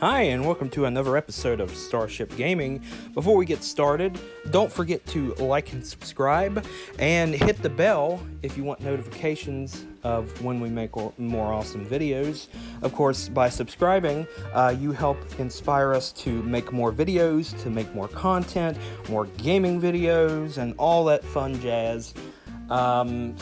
Hi, and welcome to another episode of Starship Gaming. Before we get started, don't forget to like and subscribe, and hit the bell if you want notifications of when we make more awesome videos. Of course, by subscribing, you help inspire us to make more videos, to make more content, more gaming videos, and all that fun jazz. Yeah,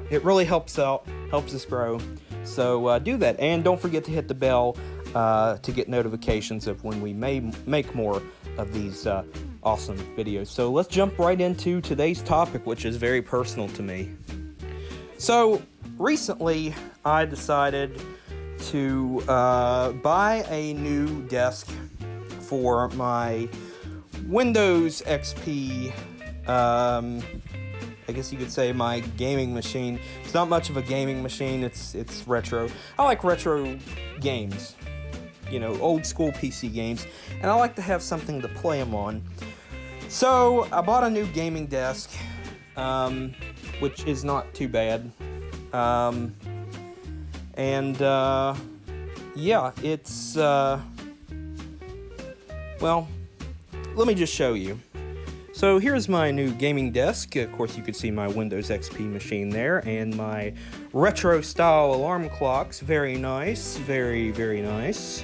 it really helps us grow. So do that, and don't forget to hit the bell to get notifications of when we may make more of these awesome videos. So let's jump right into today's topic, which is very personal to me. So recently, I decided to buy a new desk for my Windows XP. I guess you could say my gaming machine. It's not much of a gaming machine, it's retro. I like retro games, old school PC games, and I like to have something to play them on. So I bought a new gaming desk, which is not too bad. Yeah, it's, well, let me just show you. So here's my new gaming desk. Of course, you can see my Windows XP machine there, and my retro style alarm clocks. Very nice, very, very nice.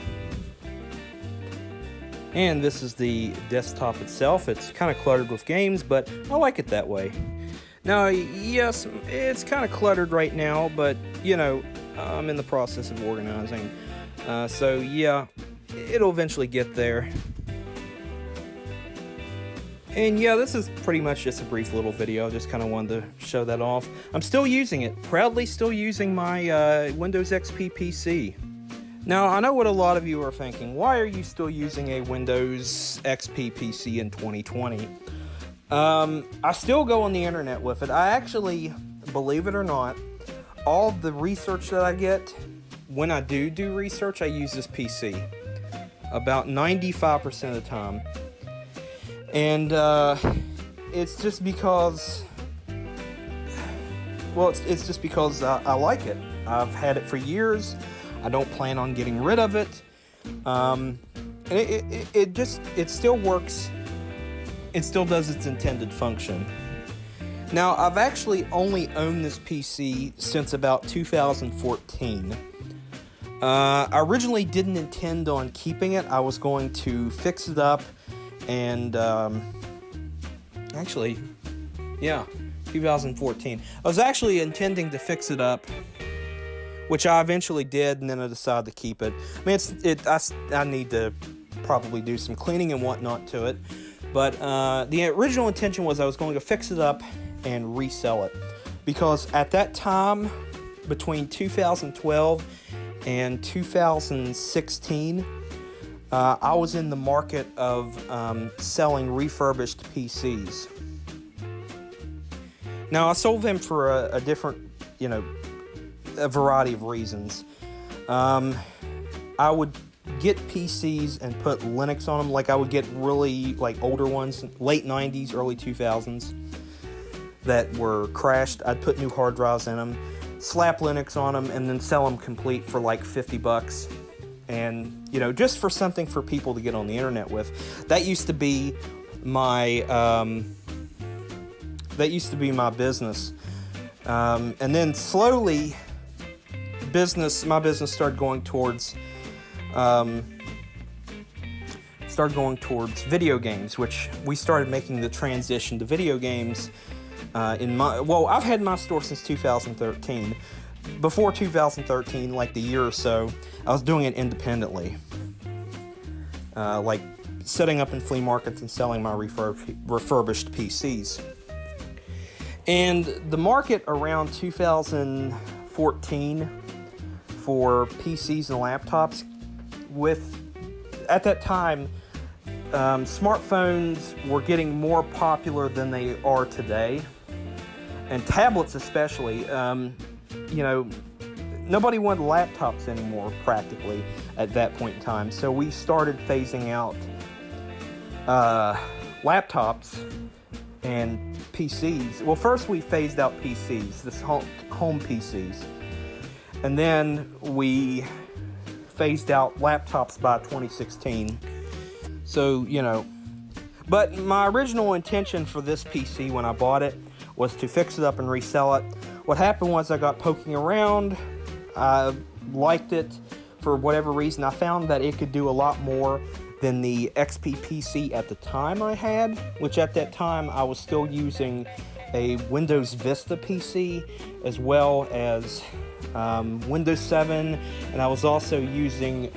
And this is the desktop itself. It's kind of cluttered with games, but I like it that way. Now, yes, it's kind of cluttered right now, but, I'm in the process of organizing. So yeah, it'll eventually get there. And yeah, this is pretty much just a brief little video. I just kind of wanted to show that off. I'm still using it. Proudly still using my Windows XP PC. Now, I know what a lot of you are thinking. Why are you still using a Windows XP PC in 2020? I still go on the internet with it. I actually, believe it or not, all the research that I get, when I do research, I use this PC. About 95% of the time. And it's just because, it's just because I like it. I've had it for years. I don't plan on getting rid of it. And it still works. It still does its intended function. Now, I've actually only owned this PC since about 2014. I originally didn't intend on keeping it. I was going to fix it up. And, actually, yeah, 2014. I was actually intending to fix it up, which I eventually did, and then I decided to keep it. I mean, I need to probably do some cleaning and whatnot to it, but the original intention was I was going to fix it up and resell it, because at that time, between 2012 and 2016, I was in the market of selling refurbished PCs. Now, I sold them for a different, a variety of reasons. I would get PCs and put Linux on them. Like, I would get really, older ones, late 90s, early 2000s, that were crashed. I'd put new hard drives in them, slap Linux on them, and then sell them complete for $50. And, just for something for people to get on the internet with. That used to be my business. And then slowly, my business started going towards video games, which we started making the transition to video games I've had my store since 2013. Before 2013, the year or so, I was doing it independently. Setting up in flea markets and selling my refurbished PCs. And the market around 2014 for PCs and laptops, at that time, smartphones were getting more popular than they are today. And tablets especially. Nobody wanted laptops anymore, practically, at that point in time. So we started phasing out laptops and PCs. Well, first we phased out PCs, this home PCs. And then we phased out laptops by 2016. So, you know, but my original intention for this PC when I bought it was to fix it up and resell it. What happened was I got poking around, I liked it for whatever reason. I found that it could do a lot more than the XP PC at the time I had, which at that time I was still using a Windows Vista PC as well as Windows 7, and I was also using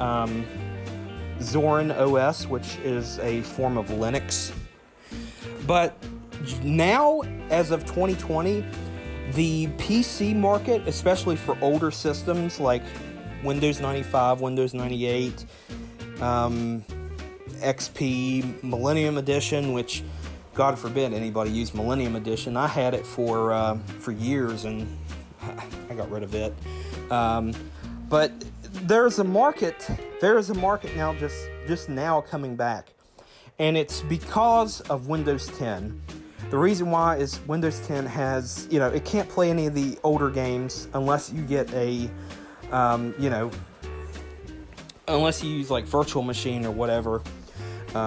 Zorin OS, which is a form of Linux. But now, as of 2020, the PC market, especially for older systems like Windows 95, Windows 98, XP, Millennium Edition, which God forbid anybody use Millennium Edition. I had it for years and I got rid of it. But there's a market now just now coming back, and it's because of Windows 10. The reason why is Windows 10 has, you know, it can't play any of the older games unless you get a, you know, unless you use like virtual machine or whatever,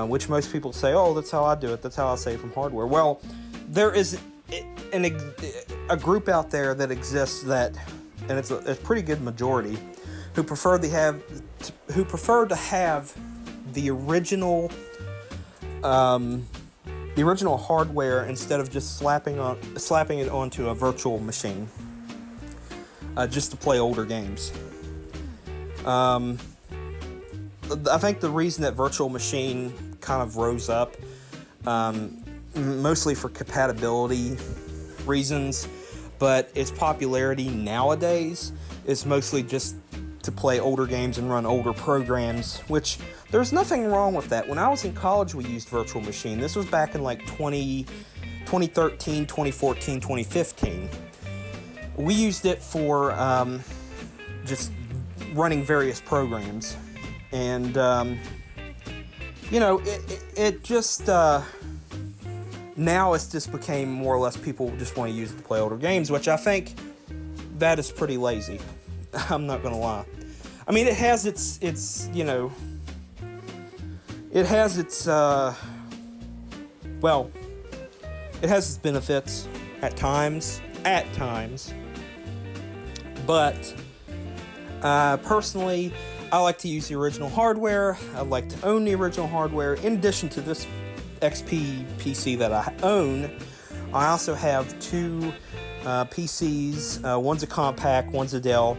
which most people say, oh, that's how I do it. That's how I save from hardware. Well, there is a group out there that exists that, and it's a pretty good majority, who prefer to have the original hardware instead of just slapping it onto a virtual machine, just to play older games. I think the reason that virtual machine kind of rose up, mostly for compatibility reasons, but its popularity nowadays is mostly just to play older games and run older programs, which there's nothing wrong with that. When I was in college, we used virtual machine. This was back in like 2013, 2014, 2015. We used it for just running various programs. And, you know, it just, now it's just became more or less people just want to use it to play older games, which I think that is pretty lazy. I'm not going to lie. I mean, it has its, you know, it has its, well, it has its benefits at times, but, personally, I like to use the original hardware. I like to own the original hardware. In addition to this XP PC that I own, I also have two PCs. One's a compact, one's a Dell,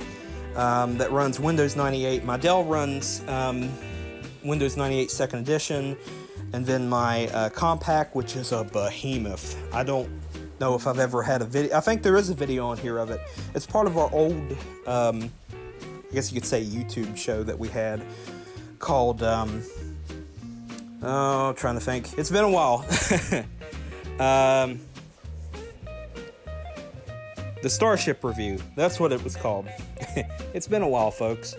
that runs Windows 98. My Dell runs Windows 98 2nd Edition, and then my compact, which is a behemoth. I don't know if I've ever had a video. I think there is a video on here of it. It's part of our old, I guess you could say, YouTube show that we had called, trying to think. It's been a while. The Starship review. That's what it was called. It's been a while, folks.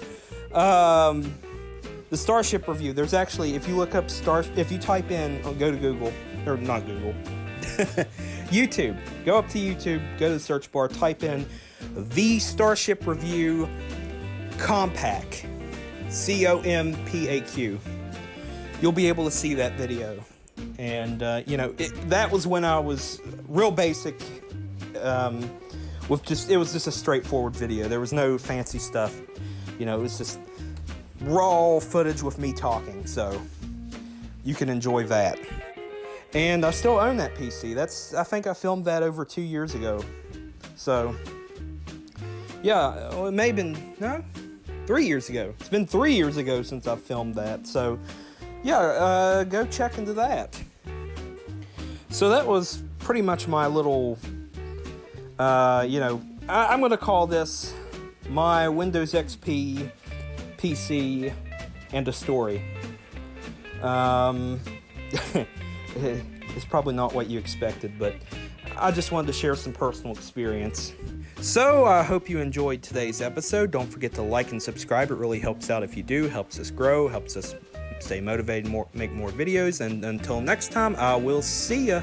The Starship review. There's actually, if you look up if you type in, go to Google, or not Google, YouTube. Go up to YouTube, go to the search bar, type in the Starship review Compact, COMPAQ. You'll be able to see that video. And, you know, that was when I was real basic, it was just a straightforward video. There was no fancy stuff. You know, it was just raw footage with me talking, so you can enjoy that. And I still own that PC. I think I filmed that over 2 years ago. So, yeah, well, it may have been, no, 3 years ago. It's been 3 years ago since I filmed that. So, yeah, go check into that. So that was pretty much my little, you know, I'm going to call this my Windows XP PC and a story. It's probably not what you expected, but I just wanted to share some personal experience. So I hope you enjoyed today's episode. Don't forget to like and subscribe. It really helps out if you do. Helps us grow, helps us stay motivated, make more videos. And until next time, I will see ya.